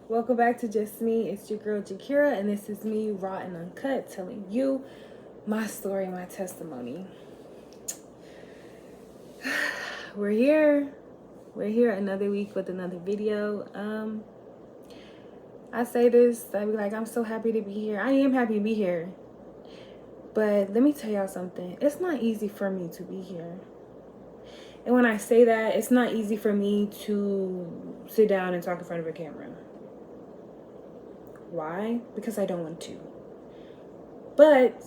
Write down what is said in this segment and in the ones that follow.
Welcome back to Just Me. It's your girl Jakira, and this is me, raw and uncut, telling you my story, my testimony. We're here another week with another video. I say this, I be like, I'm so happy to be here. I am happy to be here. But let me tell y'all something. It's not easy for me to be here. And when I say that, it's not easy for me to sit down and talk in front of a camera. Why? Because I don't want to. But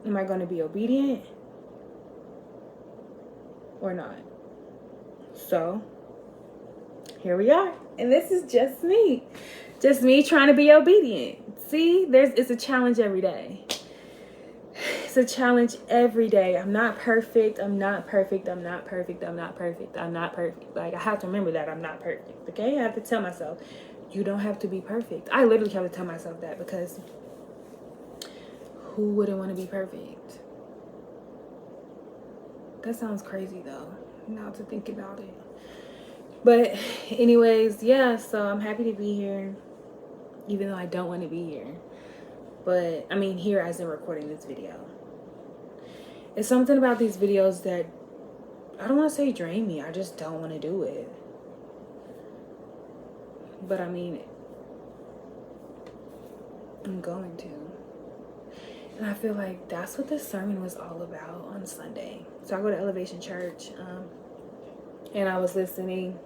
am I going to be obedient or not? So here we are. And this is just me. Just me trying to be obedient. See, it's a challenge every day. It's a challenge every day. I'm not perfect. I'm not perfect. I'm not perfect. I'm not perfect. I'm not perfect. Like, I have to remember that I'm not perfect. Okay? I have to tell myself, you don't have to be perfect. I literally have to tell myself that, because who wouldn't want to be perfect? That sounds crazy though, now to think about it. But anyways, yeah, so I'm happy to be here, even though I don't want to be here. But I mean, here as in recording this video. It's something about these videos that, I don't want to say drain me, I just don't want to do it. But I mean, I'm going to. And I feel like that's what this sermon was all about on Sunday. So I go to Elevation Church, and I was listening.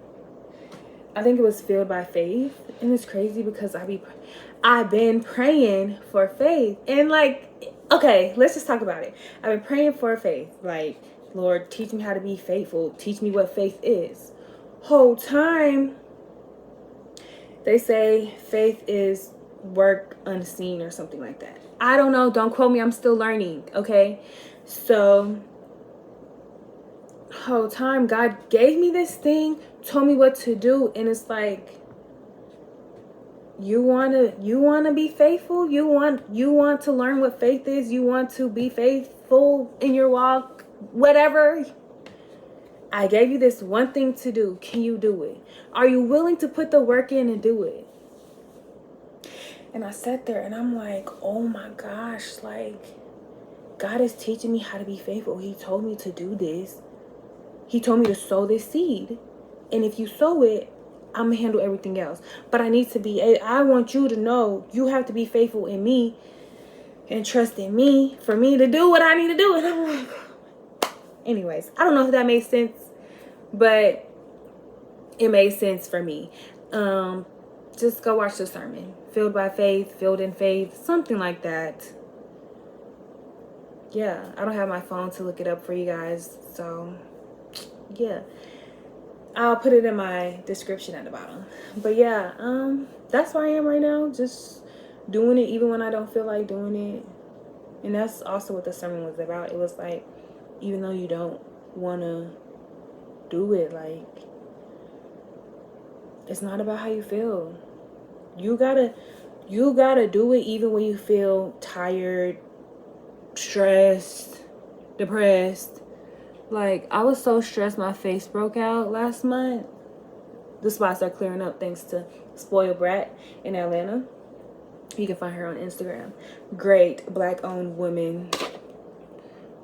I think it was Filled by Faith. And it's crazy because I've been praying for faith. And like, okay, let's just talk about it. I've been praying for faith. Like, Lord, teach me how to be faithful. Teach me what faith is. Whole time, they say faith is work unseen or something like that. I don't know. Don't quote me. I'm still learning. Okay. So whole time God gave me this thing, told me what to do. And it's like, you want to be faithful. You want to learn what faith is. You want to be faithful in your walk, whatever. I gave you this one thing to do. Can you do it? Are you willing to put the work in and do it? And I sat there and I'm like, oh my gosh, like, God is teaching me how to be faithful. He told me to do this. He told me to sow this seed. And if you sow it, I'm going to handle everything else. But I want you to know you have to be faithful in me and trust in me for me to do what I need to do. And I'm like, anyways, I don't know if that made sense, but it made sense for me. Just go watch the sermon. Filled by Faith, Filled in Faith, something like that. Yeah, I don't have my phone to look it up for you guys. So, yeah. I'll put it in my description at the bottom. But yeah, that's where I am right now. Just doing it even when I don't feel like doing it. And that's also what the sermon was about. It was like, even though you don't want to do it, like, it's not about how you feel. You gotta do it even when you feel tired, stressed, depressed. Like, I was so stressed my face broke out last month. The spots are clearing up thanks to Spoiled Brat in Atlanta. You can find her on Instagram. Great Black-owned woman.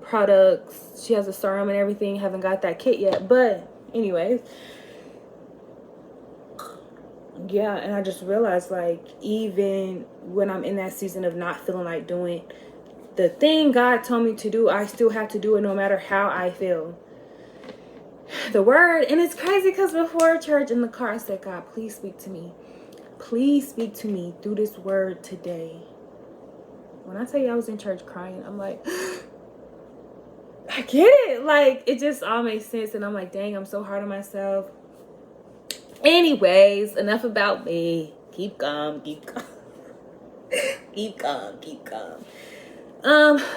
Products. She has a serum and everything. Haven't got that kit yet. But anyways, yeah, and I just realized, like, even when I'm in that season of not feeling like doing the thing God told me to do, I still have to do it no matter how I feel. The word, and it's crazy because before church in the car, I said, God, please speak to me. Please speak to me through this word today. When I tell you I was in church crying, I'm like, I get it. Like, it just all makes sense. And I'm like, dang, I'm so hard on myself. Anyways, enough about me. Keep calm. Keep calm.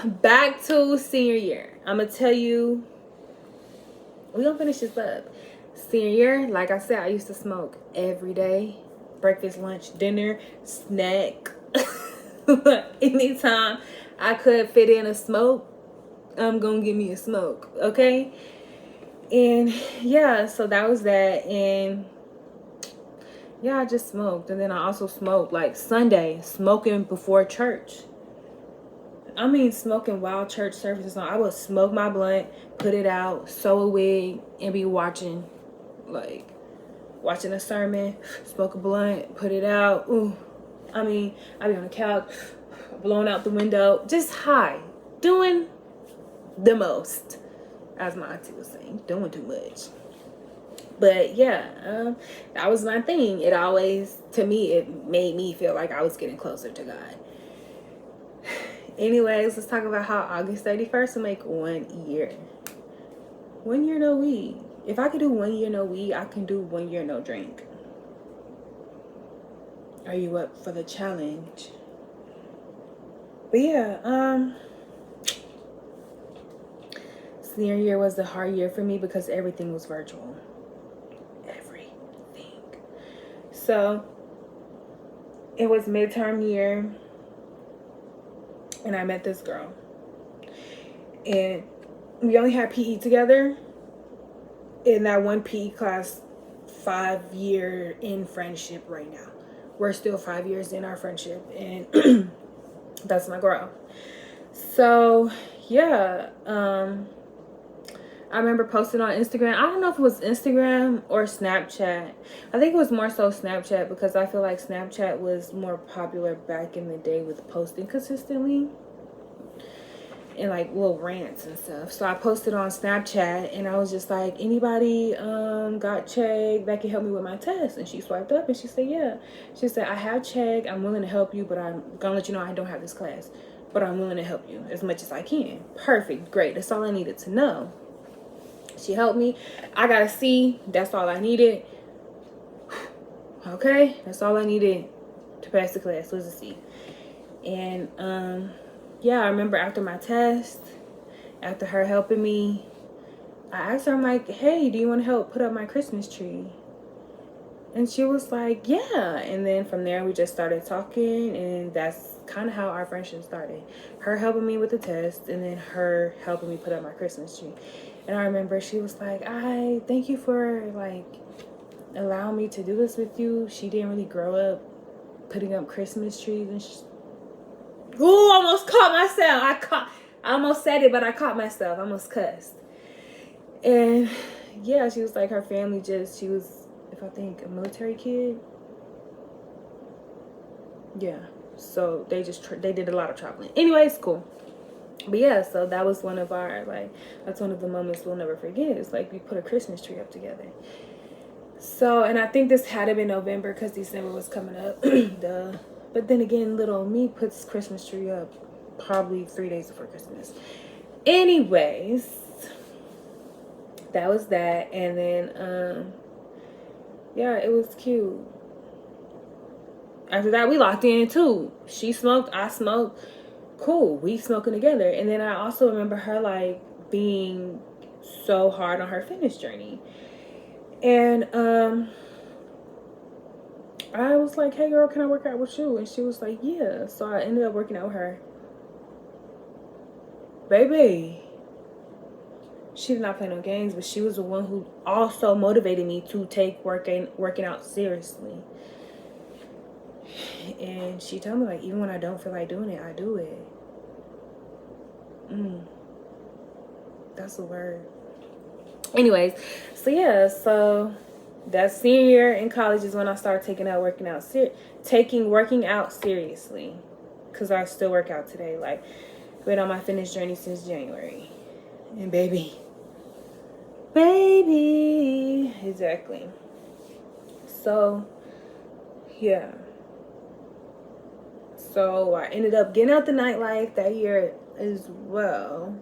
Back to senior year. I'm gonna tell you, we're gonna finish this up. Senior year, like I said, I used to smoke every day. Breakfast, lunch, dinner, snack. Anytime I could fit in a smoke, I'm gonna give me a smoke, okay? And yeah, so that was that. And Yeah, I just smoked. And then I also smoked like Sunday, smoking before church. I mean, smoking while church services on. I would smoke my blunt, put it out, sew a wig, and be watching a sermon, smoke a blunt, put it out. Ooh. I mean, I'd be on the couch, blowing out the window, just high, doing the most, as my auntie was saying, doing too much. But yeah, that was my thing. It always, to me, it made me feel like I was getting closer to God. Anyways, let's talk about how August 31st will make 1 year. 1 year no weed. If I could do 1 year no weed, I can do 1 year no drink. Are you up for the challenge? But yeah, senior year was the hard year for me because everything was virtual. Everything. So it was midterm year, and I met this girl, and we only had PE together in that one PE class. 5 year in friendship right now. We're still 5 years in our friendship, and that's my girl. So yeah, I remember posting on Instagram. I don't know if it was Instagram or Snapchat. I think it was more so Snapchat, because I feel like Snapchat was more popular back in the day with posting consistently and like little rants and stuff. So I posted on Snapchat, and I was just like, anybody got Chegg that can help me with my test? And she swiped up and she said, yeah. She said, I have Chegg, I'm willing to help you, but I'm gonna let you know I don't have this class, but I'm willing to help you as much as I can. Perfect, great, that's all I needed to know. She helped me. I got a C, that's all I needed. Okay, that's all I needed to pass the class was a C. And yeah, I remember after my test, after her helping me, I asked her, I'm like, hey, do you want to help put up my Christmas tree? And she was like, yeah. And then from there, we just started talking, and that's kind of how our friendship started. Her helping me with the test, and then her helping me put up my Christmas tree. And I remember she was like, I thank you for like allowing me to do this with you. She didn't really grow up putting up Christmas trees, and ooh, almost caught myself. I almost said it, but I caught myself. I almost cussed. And yeah, she was like, her family she was, if I think, a military kid. Yeah. So they did a lot of traveling. Anyways, cool. But yeah, so that was one of our, like, that's one of the moments we'll never forget. It's like we put a Christmas tree up together. So, and I think this had to be November because December was coming up. Duh. But then again, little me puts Christmas tree up probably 3 days before Christmas. Anyways, that was that. And then, yeah, it was cute. After that, we locked in too. She smoked, I smoked. Cool, we smoking together. And then I also remember her like being so hard on her fitness journey. And I was like, hey girl, can I work out with you? And she was like, yeah. So I ended up working out with her. Baby, she did not play no games, but she was the one who also motivated me to take working out seriously. And she told me, like, even when I don't feel like doing it, I do it. That's the word. Anyways, so yeah, so that senior year in college is when I started taking working out seriously, because I still work out today. Like, been on my fitness journey since January, and baby, exactly. So yeah, so I ended up getting out the nightlife that year as well,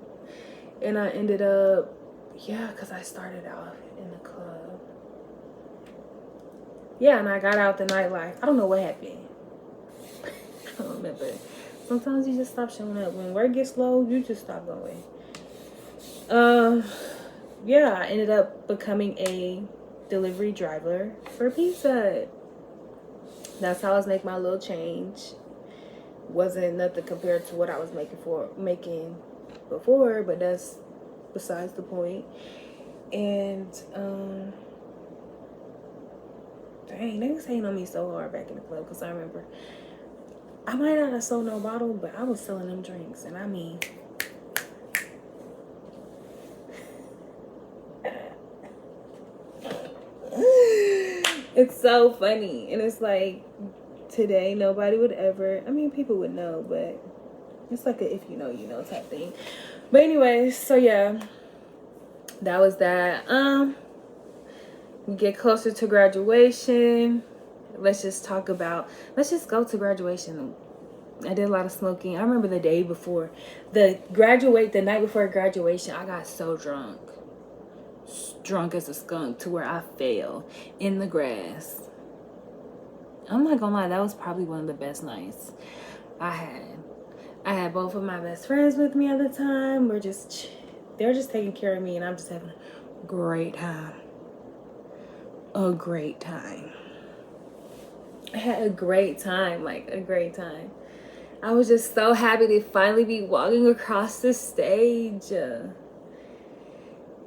and I ended up, yeah, because I started out in the club. Yeah, and I got out the nightlife. I don't know what happened. I don't remember. Sometimes you just stop showing up. When work gets low, you just stop going. Yeah, I ended up becoming a delivery driver for Pizza Hut. That's how I was making my little change. Wasn't nothing compared to what I was making before, but that's besides the point. And Dang, they was hating on me so hard back in the club, because I remember I might not have sold no bottle, but I was selling them drinks. And I mean, it's so funny. And it's like, today nobody would ever, I mean, people would know, but it's like a if you know, you know type thing. But anyways, so yeah, that was that. We get closer to graduation. Let's just go to graduation. I did a lot of smoking. I remember the day before, the night before graduation, I got so drunk as a skunk, to where I fell in the grass. I'm not gonna lie, that was probably one of the best nights I had. I had both of my best friends with me at the time. They're just taking care of me, and I'm just having a great time. A great time. I had a great time, like a great time. I was just so happy to finally be walking across the stage.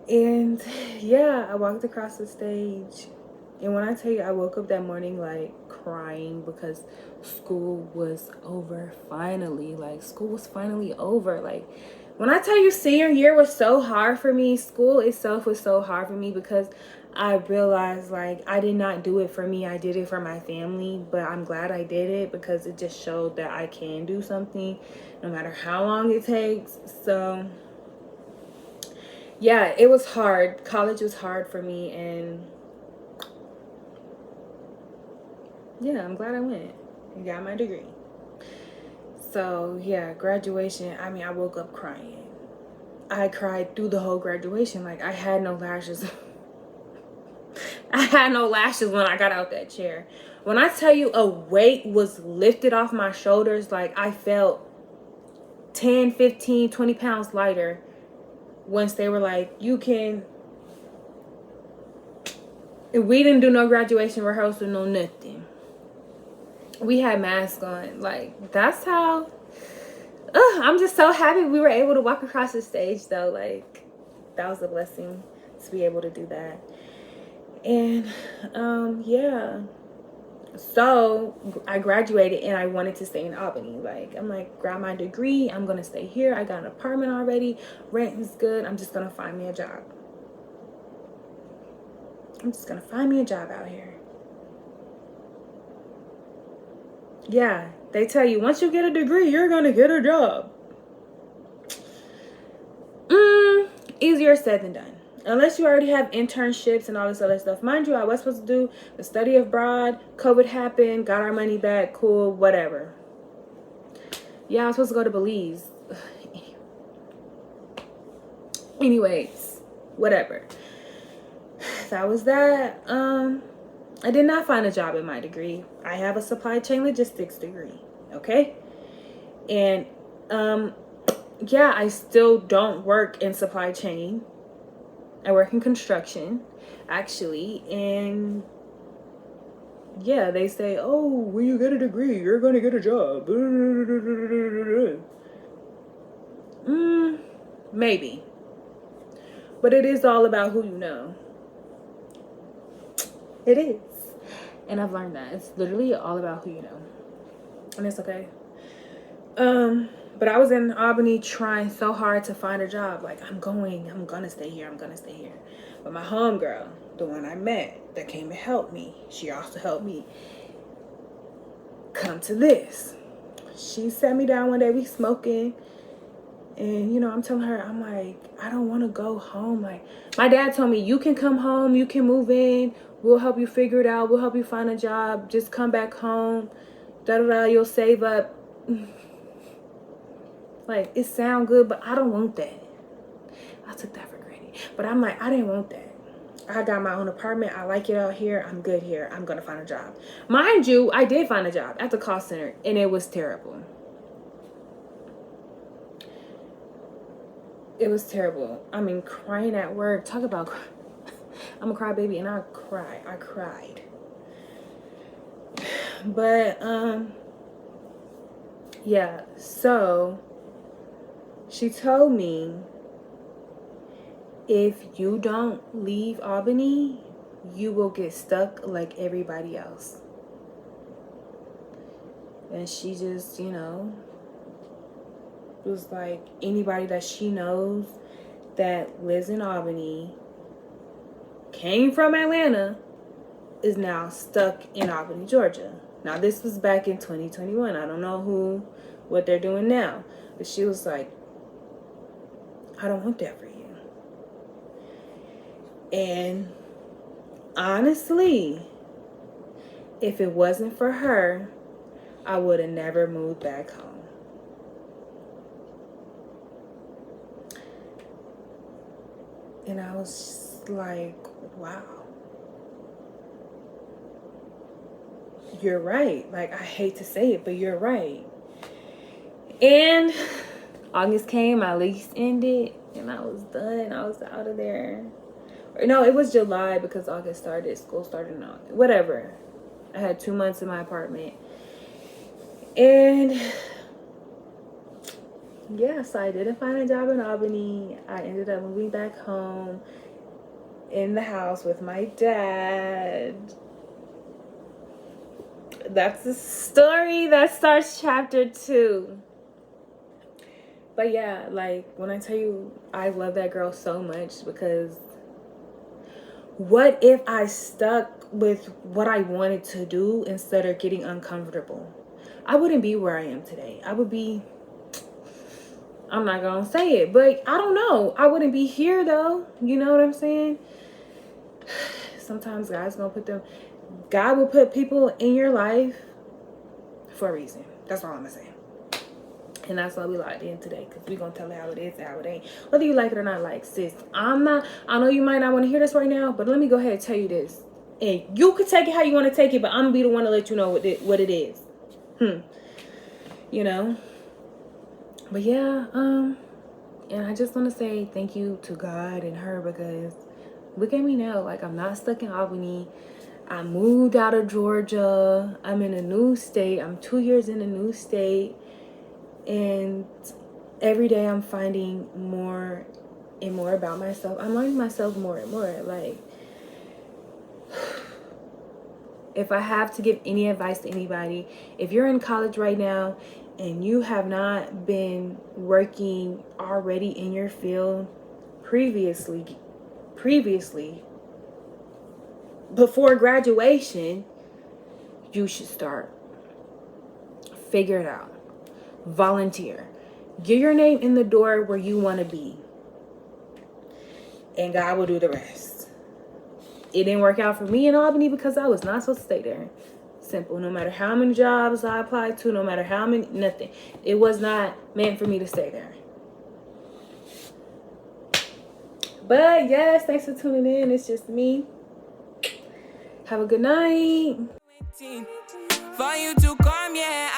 And yeah, I walked across the stage. And when I tell you, I woke up that morning like crying, because school was over finally. Like, school was finally over. Like, when I tell you senior year was so hard for me, school itself was so hard for me, because I realized, like, I did not do it for me. I did it for my family, but I'm glad I did it, because it just showed that I can do something no matter how long it takes. So yeah, it was hard. College was hard for me, and yeah, I'm glad I went and got my degree. So yeah, graduation, I mean, I woke up crying. I cried through the whole graduation. Like, I had no lashes. I had no lashes when I got out that chair. When I tell you a weight was lifted off my shoulders, like, I felt 10, 15, 20 pounds lighter once they were like, you can... We didn't do no graduation rehearsal, no nothing. We had masks on. Like, that's how... I'm just so happy we were able to walk across the stage, though. Like, that was a blessing to be able to do that. And yeah, so I graduated, and I wanted to stay in Albany. Like, I'm like, grab my degree, I'm gonna stay here. I got an apartment already, rent is good. I'm just gonna find me a job. I'm just gonna find me a job out here. Yeah, they tell you once you get a degree, you're gonna get a job. Easier said than done. Unless you already have internships and all this other stuff. Mind you, I was supposed to do the study abroad. COVID happened, got our money back, cool, whatever. Yeah, I was supposed to go to Belize. Anyways, whatever. That was that. I did not find a job in my degree. I have a supply chain logistics degree, okay? And yeah, I still don't work in supply chain. I work in construction, actually. And yeah, they say, oh, when you get a degree, you're going to get a job. Maybe. But it is all about who you know. It is. And I've learned that. It's literally all about who you know. And it's okay. But I was in Albany trying so hard to find a job. Like, I'm gonna stay here. But my homegirl, the one I met that came to help me, she also helped me come to this. She sat me down one day, we smoking. And, you know, I'm telling her, I'm like, I don't want to go home. Like, my dad told me, you can come home, you can move in. We'll help you figure it out. We'll help you find a job. Just come back home. Da-da-da, you'll save up. Like, it sound good, but I don't want that. I took that for granted. But I'm like, I didn't want that. I got my own apartment. I like it out here. I'm good here. I'm going to find a job. Mind you, I did find a job at the call center, and it was terrible. It was terrible. I mean, crying at work. Talk about... I'm a crybaby, and I cried. But, yeah. So, she told me, if you don't leave Albany, you will get stuck like everybody else. And she just, you know, was like, anybody that she knows that lives in Albany, came from Atlanta, is now stuck in Albany, Georgia. Now, this was back in 2021. I don't know what they're doing now. But she was like, I don't want that for you. And honestly, if it wasn't for her, I would have never moved back home. And I was just like, wow. You're right. Like, I hate to say it, but you're right. And August came, my lease ended, and I was done. I was out of there. Or, no, it was July because August started. School started in August. Whatever. I had 2 months in my apartment. And yeah, so I didn't find a job in Albany. I ended up moving back home in the house with my dad. That's the story that starts chapter 2. But yeah, like, when I tell you I love that girl so much, because what if I stuck with what I wanted to do instead of getting uncomfortable? I wouldn't be where I am today. I would be, I'm not gonna say it, but I don't know. I wouldn't be here though. You know what I'm saying? Sometimes God will put people in your life for a reason. That's all I'm gonna say. And that's why we locked in today, because we're gonna tell it how it is and how it ain't. Whether you like it or not, like, sis, I know you might not want to hear this right now, but let me go ahead and tell you this. And you can take it how you want to take it, but I'm gonna be the one to let you know what it is. You know? But yeah, and I just want to say thank you to God and her, because look at me now. Like, I'm not stuck in Albany. I moved out of Georgia. I'm in a new state. I'm 2 years in a new state. And every day I'm finding more and more about myself. I'm learning myself more and more. Like, if I have to give any advice to anybody, if you're in college right now and you have not been working already in your field previously before graduation, you should start. Figure it out. Volunteer. Get your name in the door where you want to be, and God will do the rest. It didn't work out for me in Albany because I was not supposed to stay there. Simple. No matter how many jobs I applied to, no matter how many, nothing. It was not meant for me to stay there. But yes, thanks for tuning in. It's just me. Have a good night. For you to come, yeah.